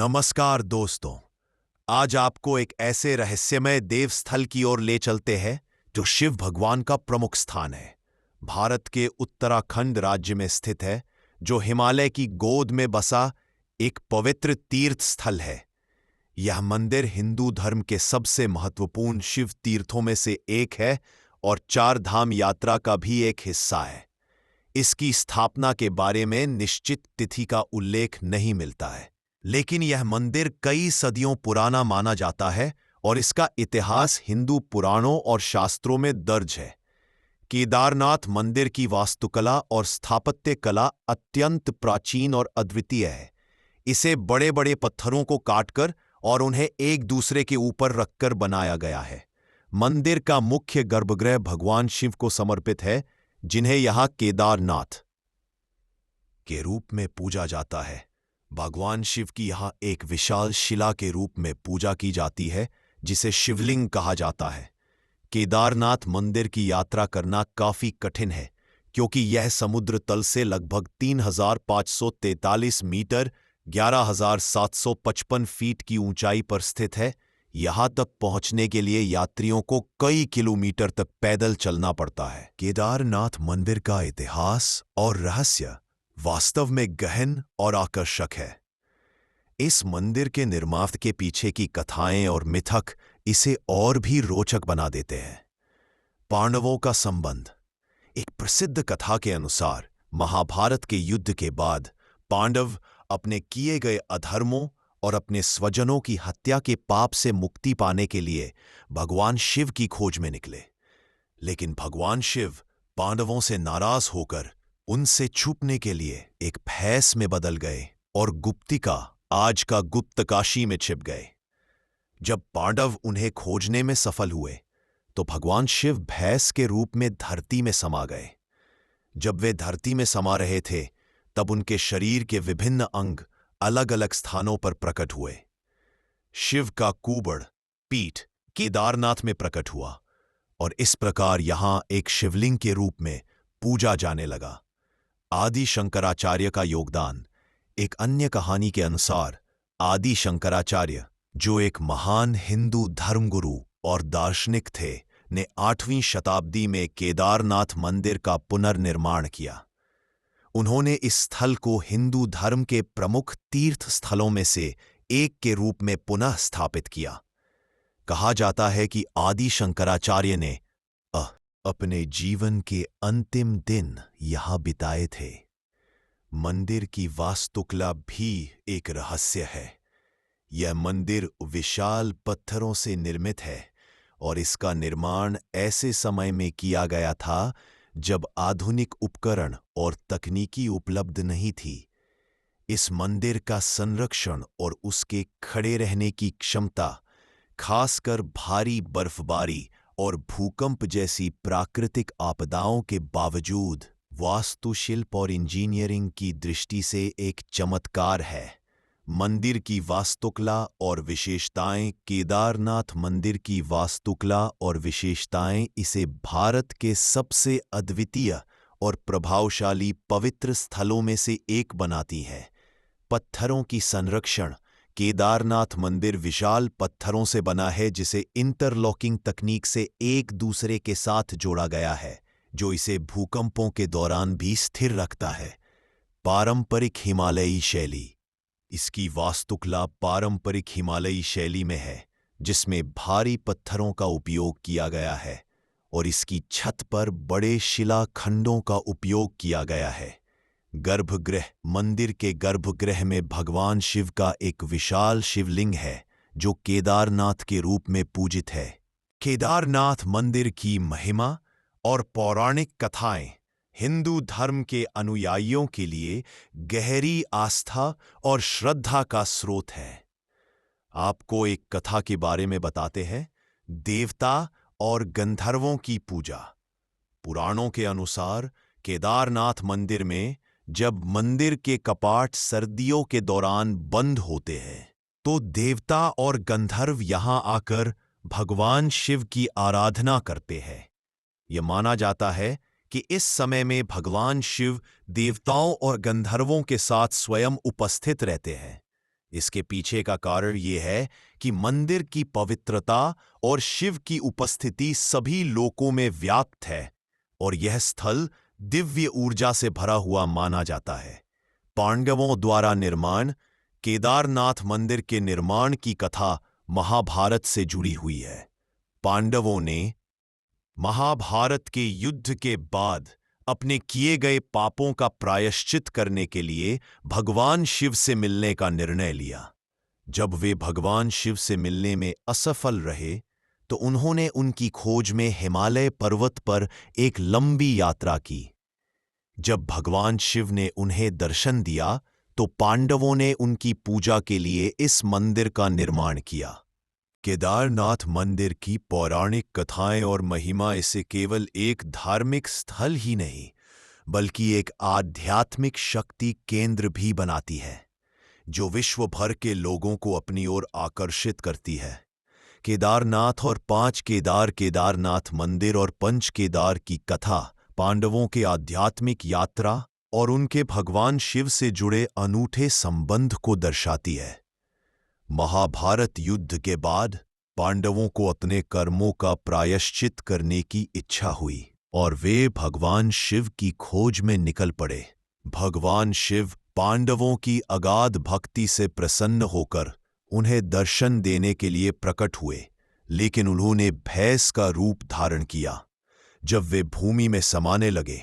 नमस्कार दोस्तों। आज आपको एक ऐसे रहस्यमय देवस्थल की ओर ले चलते हैं जो शिव भगवान का प्रमुख स्थान है। भारत के उत्तराखंड राज्य में स्थित है, जो हिमालय की गोद में बसा एक पवित्र तीर्थ स्थल है। यह मंदिर हिंदू धर्म के सबसे महत्वपूर्ण शिव तीर्थों में से एक है और चार धाम यात्रा का भी एक हिस्सा है। इसकी स्थापना के बारे में निश्चित तिथि का उल्लेख नहीं मिलता है, लेकिन यह मंदिर कई सदियों पुराना माना जाता है और इसका इतिहास हिंदू पुराणों और शास्त्रों में दर्ज है। केदारनाथ मंदिर की वास्तुकला और स्थापत्य कला अत्यंत प्राचीन और अद्वितीय है। इसे बड़े बड़े पत्थरों को काटकर और उन्हें एक दूसरे के ऊपर रखकर बनाया गया है। मंदिर का मुख्य गर्भगृह भगवान शिव को समर्पित है, जिन्हें यहां केदारनाथ के रूप में पूजा जाता है। भगवान शिव की यहां एक विशाल शिला के रूप में पूजा की जाती है, जिसे शिवलिंग कहा जाता है। केदारनाथ मंदिर की यात्रा करना काफी कठिन है, क्योंकि यह समुद्र तल से लगभग 3,543 मीटर 11,755 फीट की ऊंचाई पर स्थित है। यहां तक पहुंचने के लिए यात्रियों को कई किलोमीटर तक पैदल चलना पड़ता है। केदारनाथ मंदिर का इतिहास और रहस्य वास्तव में गहन और आकर्षक है। इस मंदिर के निर्माण के पीछे की कथाएं और मिथक इसे और भी रोचक बना देते हैं। पांडवों का संबंध। एक प्रसिद्ध कथा के अनुसार महाभारत के युद्ध के बाद पांडव अपने किए गए अधर्मों और अपने स्वजनों की हत्या के पाप से मुक्ति पाने के लिए भगवान शिव की खोज में निकले। लेकिन भगवान शिव पांडवों से नाराज होकर उनसे छुपने के लिए एक भैंस में बदल गए और गुप्तिका, आज का गुप्तकाशी में छिप गए। जब पांडव उन्हें खोजने में सफल हुए तो भगवान शिव भैंस के रूप में धरती में समा गए। जब वे धरती में समा रहे थे, तब उनके शरीर के विभिन्न अंग अलग अलग स्थानों पर प्रकट हुए। शिव का कुबड़ पीठ केदारनाथ में प्रकट हुआ और इस प्रकार यहां एक शिवलिंग के रूप में पूजा जाने लगा। आदि शंकराचार्य का योगदान। एक अन्य कहानी के अनुसार आदि शंकराचार्य, जो एक महान हिंदू धर्मगुरु और दार्शनिक थे, ने 8वीं शताब्दी में केदारनाथ मंदिर का पुनर्निर्माण किया। उन्होंने इस स्थल को हिंदू धर्म के प्रमुख तीर्थ स्थलों में से एक के रूप में पुनः स्थापित किया। कहा जाता है कि आदि शंकराचार्य ने अपने जीवन के अंतिम दिन यहां बिताए थे। मंदिर की वास्तुकला भी एक रहस्य है। यह मंदिर विशाल पत्थरों से निर्मित है और इसका निर्माण ऐसे समय में किया गया था जब आधुनिक उपकरण और तकनीकी उपलब्ध नहीं थी। इस मंदिर का संरक्षण और उसके खड़े रहने की क्षमता, खासकर भारी बर्फबारी और भूकंप जैसी प्राकृतिक आपदाओं के बावजूद, वास्तुशिल्प और इंजीनियरिंग की दृष्टि से एक चमत्कार है। मंदिर की वास्तुकला और विशेषताएं। केदारनाथ मंदिर की वास्तुकला और विशेषताएं इसे भारत के सबसे अद्वितीय और प्रभावशाली पवित्र स्थलों में से एक बनाती हैं। पत्थरों की संरक्षण। केदारनाथ मंदिर विशाल पत्थरों से बना है, जिसे इंटरलॉकिंग तकनीक से एक दूसरे के साथ जोड़ा गया है, जो इसे भूकंपों के दौरान भी स्थिर रखता है। पारंपरिक हिमालयी शैली। इसकी वास्तुकला पारंपरिक हिमालयी शैली में है, जिसमें भारी पत्थरों का उपयोग किया गया है और इसकी छत पर बड़े शिलाखंडों का उपयोग किया गया है। गर्भगृह। मंदिर के गर्भगृह में भगवान शिव का एक विशाल शिवलिंग है, जो केदारनाथ के रूप में पूजित है। केदारनाथ मंदिर की महिमा और पौराणिक कथाएं हिंदू धर्म के अनुयायियों के लिए गहरी आस्था और श्रद्धा का स्रोत है। आपको एक कथा के बारे में बताते हैं। देवता और गंधर्वों की पूजा। पुराणों के अनुसार केदारनाथ मंदिर में जब मंदिर के कपाट सर्दियों के दौरान बंद होते हैं, तो देवता और गंधर्व यहां आकर भगवान शिव की आराधना करते हैं। यह माना जाता है कि इस समय में भगवान शिव देवताओं और गंधर्वों के साथ स्वयं उपस्थित रहते हैं। इसके पीछे का कारण ये है कि मंदिर की पवित्रता और शिव की उपस्थिति सभी लोकों में व्याप्त है और यह स्थल दिव्य ऊर्जा से भरा हुआ माना जाता है। पांडवों द्वारा निर्माण केदारनाथ मंदिर के निर्माण की कथा महाभारत से जुड़ी हुई है। पांडवों ने महाभारत के युद्ध के बाद अपने किए गए पापों का प्रायश्चित करने के लिए भगवान शिव से मिलने का निर्णय लिया। जब वे भगवान शिव से मिलने में असफल रहे तो उन्होंने उनकी खोज में हिमालय पर्वत पर एक लंबी यात्रा की। जब भगवान शिव ने उन्हें दर्शन दिया तो पांडवों ने उनकी पूजा के लिए इस मंदिर का निर्माण किया। केदारनाथ मंदिर की पौराणिक कथाएं और महिमा इसे केवल एक धार्मिक स्थल ही नहीं बल्कि एक आध्यात्मिक शक्ति केंद्र भी बनाती है, जो विश्व भर के लोगों को अपनी ओर आकर्षित करती है। केदारनाथ और पांच केदार केदारनाथ मंदिर और पंच केदार की कथा पांडवों के आध्यात्मिक यात्रा और उनके भगवान शिव से जुड़े अनूठे संबंध को दर्शाती है। महाभारत युद्ध के बाद पांडवों को अपने कर्मों का प्रायश्चित करने की इच्छा हुई और वे भगवान शिव की खोज में निकल पड़े। भगवान शिव पांडवों की अगाध भक्ति से प्रसन्न होकर उन्हें दर्शन देने के लिए प्रकट हुए, लेकिन उन्होंने भैंस का रूप धारण किया। जब वे भूमि में समाने लगे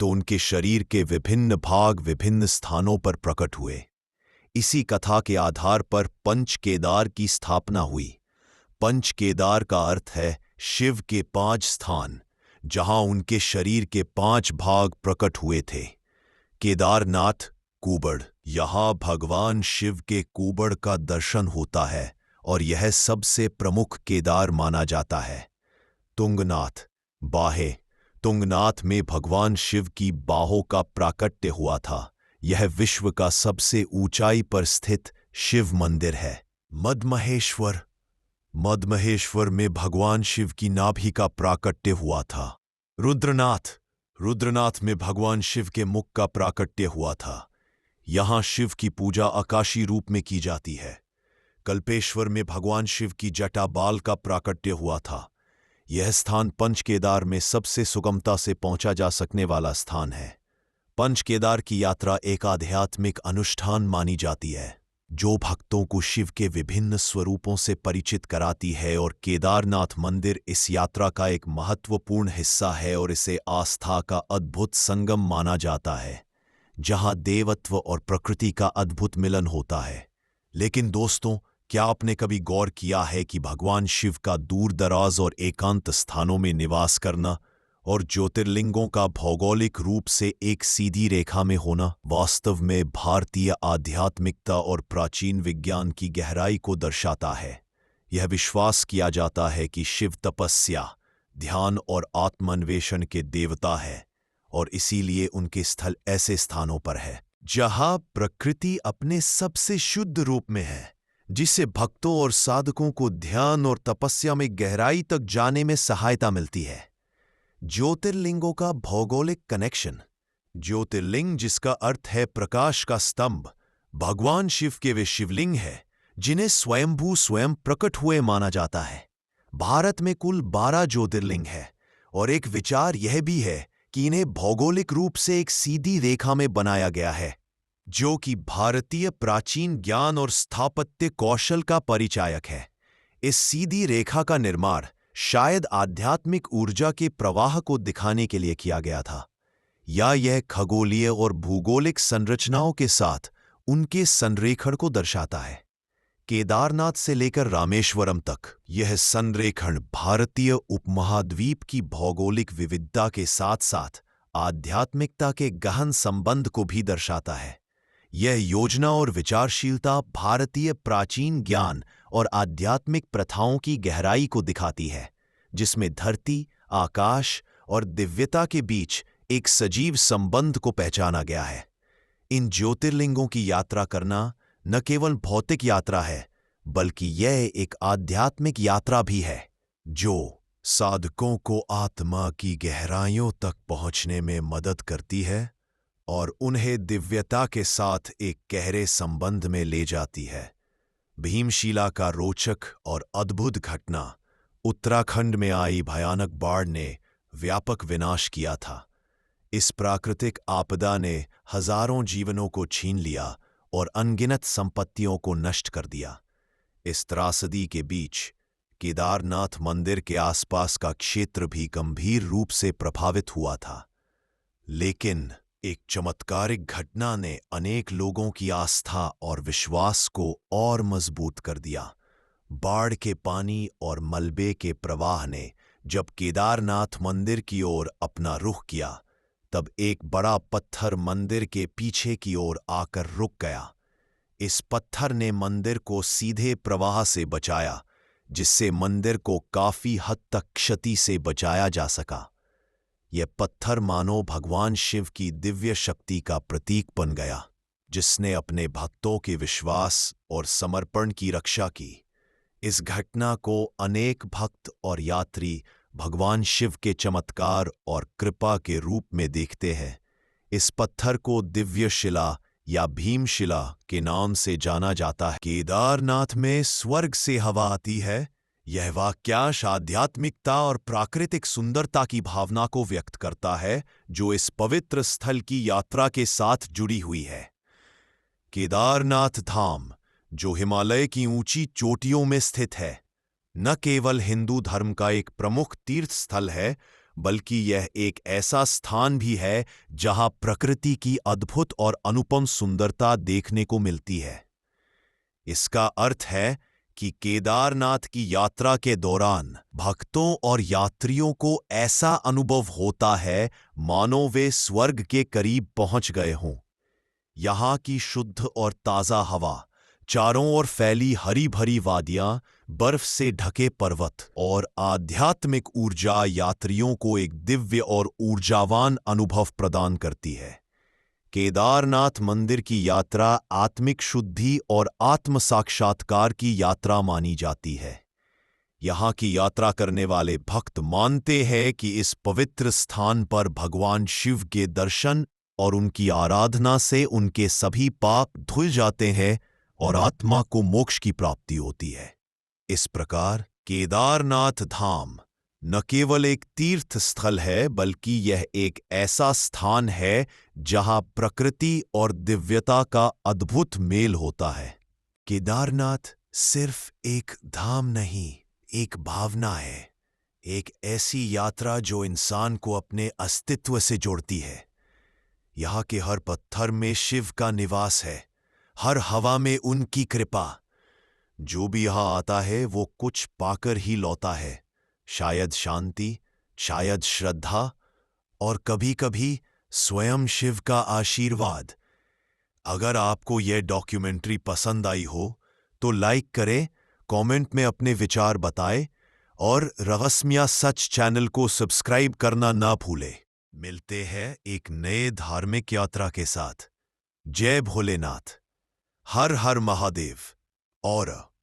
तो उनके शरीर के विभिन्न भाग विभिन्न स्थानों पर प्रकट हुए। इसी कथा के आधार पर पंच केदार की स्थापना हुई। पंच केदार का अर्थ है शिव के 5 स्थान, जहां उनके शरीर के 5 भाग प्रकट हुए थे। केदारनाथ कुबड़, यहां भगवान शिव के कुबड़ का दर्शन होता है और यह सबसे प्रमुख केदार माना जाता है। तुंगनाथ, बाहे, तुंगनाथ में भगवान शिव की बाहों का प्राकट्य हुआ था। यह विश्व का सबसे ऊंचाई पर स्थित शिव मंदिर है। मदमहेश्वर, मदमहेश्वर में भगवान शिव की नाभि का प्राकट्य हुआ था। रुद्रनाथ, रुद्रनाथ में भगवान शिव के मुख का प्राकट्य हुआ था। यहां शिव की पूजा आकाशी रूप में की जाती है। कल्पेश्वर में भगवान शिव की जटा बाल का प्राकट्य हुआ था। यह स्थान पंच केदार में सबसे सुगमता से पहुंचा जा सकने वाला स्थान है। पंच केदार की यात्रा एक आध्यात्मिक अनुष्ठान मानी जाती है, जो भक्तों को शिव के विभिन्न स्वरूपों से परिचित कराती है और केदारनाथ मंदिर इस यात्रा का एक महत्वपूर्ण हिस्सा है और इसे आस्था का अद्भुत संगम माना जाता है, जहां देवत्व और प्रकृति का अद्भुत मिलन होता है। लेकिन दोस्तों, क्या आपने कभी गौर किया है कि भगवान शिव का दूर दराज और एकांत स्थानों में निवास करना और ज्योतिर्लिंगों का भौगोलिक रूप से एक सीधी रेखा में होना वास्तव में भारतीय आध्यात्मिकता और प्राचीन विज्ञान की गहराई को दर्शाता है। यह विश्वास किया जाता है कि शिव तपस्या, ध्यान और आत्मान्वेषण के देवता है और इसीलिए उनके स्थल ऐसे स्थानों पर है जहां प्रकृति अपने सबसे शुद्ध रूप में है, जिससे भक्तों और साधकों को ध्यान और तपस्या में गहराई तक जाने में सहायता मिलती है। ज्योतिर्लिंगों का भौगोलिक कनेक्शन। ज्योतिर्लिंग, जिसका अर्थ है प्रकाश का स्तंभ, भगवान शिव के वे शिवलिंग हैं जिन्हें स्वयंभू स्वयं प्रकट हुए माना जाता है। भारत में कुल 12 ज्योतिर्लिंग है और एक विचार यह भी है कि इन्हें भौगोलिक रूप से एक सीधी रेखा में बनाया गया है, जो कि भारतीय प्राचीन ज्ञान और स्थापत्य कौशल का परिचायक है। इस सीधी रेखा का निर्माण शायद आध्यात्मिक ऊर्जा के प्रवाह को दिखाने के लिए किया गया था, या यह खगोलीय और भूगोलिक संरचनाओं के साथ उनके संरेखण को दर्शाता है। केदारनाथ से लेकर रामेश्वरम तक यह संरेखण भारतीय उपमहाद्वीप की भौगोलिक विविधता के साथ साथ आध्यात्मिकता के गहन संबंध को भी दर्शाता है। यह योजना और विचारशीलता भारतीय प्राचीन ज्ञान और आध्यात्मिक प्रथाओं की गहराई को दिखाती है, जिसमें धरती, आकाश और दिव्यता के बीच एक सजीव संबंध को पहचाना गया है। इन ज्योतिर्लिंगों की यात्रा करना न केवल भौतिक यात्रा है, बल्कि यह एक आध्यात्मिक यात्रा भी है, जो साधकों को आत्मा की गहराइयों तक पहुंचने में मदद करती है और उन्हें दिव्यता के साथ एक गहरे संबंध में ले जाती है। भीमशिला का रोचक और अद्भुत घटना उत्तराखंड में आई भयानक बाढ़ ने व्यापक विनाश किया था। इस प्राकृतिक आपदा ने हजारों जीवनों को छीन लिया और अनगिनत संपत्तियों को नष्ट कर दिया। इस त्रासदी के बीच केदारनाथ मंदिर के आसपास का क्षेत्र भी गंभीर रूप से प्रभावित हुआ था। लेकिन एक चमत्कारिक घटना ने अनेक लोगों की आस्था और विश्वास को और मजबूत कर दिया। बाढ़ के पानी और मलबे के प्रवाह ने जब केदारनाथ मंदिर की ओर अपना रुख किया, तब एक बड़ा पत्थर मंदिर के पीछे की ओर आकर रुक गया। इस पत्थर ने मंदिर को सीधे प्रवाह से बचाया, जिससे मंदिर को काफी हद तक क्षति से बचाया जा सका। यह पत्थर मानो भगवान शिव की दिव्य शक्ति का प्रतीक बन गया, जिसने अपने भक्तों के विश्वास और समर्पण की रक्षा की। इस घटना को अनेक भक्त और यात्री भगवान शिव के चमत्कार और कृपा के रूप में देखते हैं। इस पत्थर को दिव्य शिला या भीमशिला के नाम से जाना जाता है। केदारनाथ में स्वर्ग से हवा आती है। यह वाक्यांश आध्यात्मिकता और प्राकृतिक सुंदरता की भावना को व्यक्त करता है, जो इस पवित्र स्थल की यात्रा के साथ जुड़ी हुई है। केदारनाथ धाम, जो हिमालय की ऊंची चोटियों में स्थित है, न केवल हिंदू धर्म का एक प्रमुख तीर्थ स्थल है, बल्कि यह एक ऐसा स्थान भी है जहां प्रकृति की अद्भुत और अनुपम सुंदरता देखने को मिलती है। इसका अर्थ है कि केदारनाथ की यात्रा के दौरान भक्तों और यात्रियों को ऐसा अनुभव होता है मानो वे स्वर्ग के करीब पहुंच गए हों। यहाँ की शुद्ध और ताज़ा हवा, चारों ओर फैली हरी भरी वादियां, बर्फ से ढके पर्वत और आध्यात्मिक ऊर्जा यात्रियों को एक दिव्य और ऊर्जावान अनुभव प्रदान करती है। केदारनाथ मंदिर की यात्रा आत्मिक शुद्धि और आत्म साक्षात्कार की यात्रा मानी जाती है। यहाँ की यात्रा करने वाले भक्त मानते हैं कि इस पवित्र स्थान पर भगवान शिव के दर्शन और उनकी आराधना से उनके सभी पाप धुल जाते हैं और आत्मा को मोक्ष की प्राप्ति होती है। इस प्रकार केदारनाथ धाम न केवल एक तीर्थ स्थल है, बल्कि यह एक ऐसा स्थान है जहां प्रकृति और दिव्यता का अद्भुत मेल होता है। केदारनाथ सिर्फ एक धाम नहीं, एक भावना है, एक ऐसी यात्रा जो इंसान को अपने अस्तित्व से जोड़ती है। यहाँ के हर पत्थर में शिव का निवास है, हर हवा में उनकी कृपा। जो भी यहाँ आता है वो कुछ पाकर ही लौटा है, शायद शांति, शायद श्रद्धा और कभी-कभी स्वयं शिव का आशीर्वाद। अगर आपको यह डॉक्यूमेंट्री पसंद आई हो तो लाइक करें, कमेंट में अपने विचार बताएं और रहस्यमय सच चैनल को सब्सक्राइब करना ना भूलें। मिलते हैं एक नए धार्मिक यात्रा के साथ। जय भोलेनाथ, हर हर महादेव और